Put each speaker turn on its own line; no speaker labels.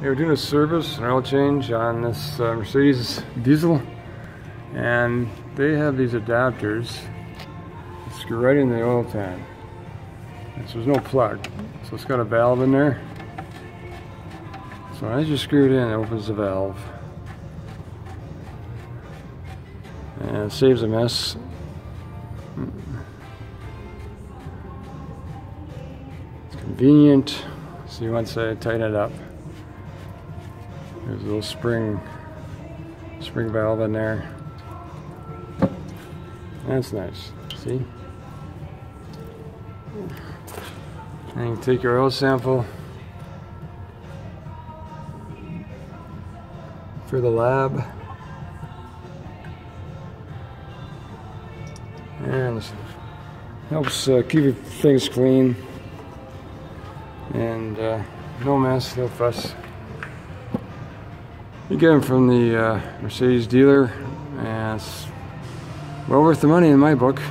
They were doing a service, an oil change on this Mercedes diesel, and they have these adapters that screw right in the oil tank. And so there's no plug, so it's got a valve in there. So as you screw it in, it opens the valve, and it saves a mess. It's convenient. See, once I tighten it up, there's a little spring valve in there. That's nice. See? And you can take your oil sample for the lab, and helps keep things clean and no mess, no fuss. You get them from the Mercedes dealer, and it's well worth the money in my book.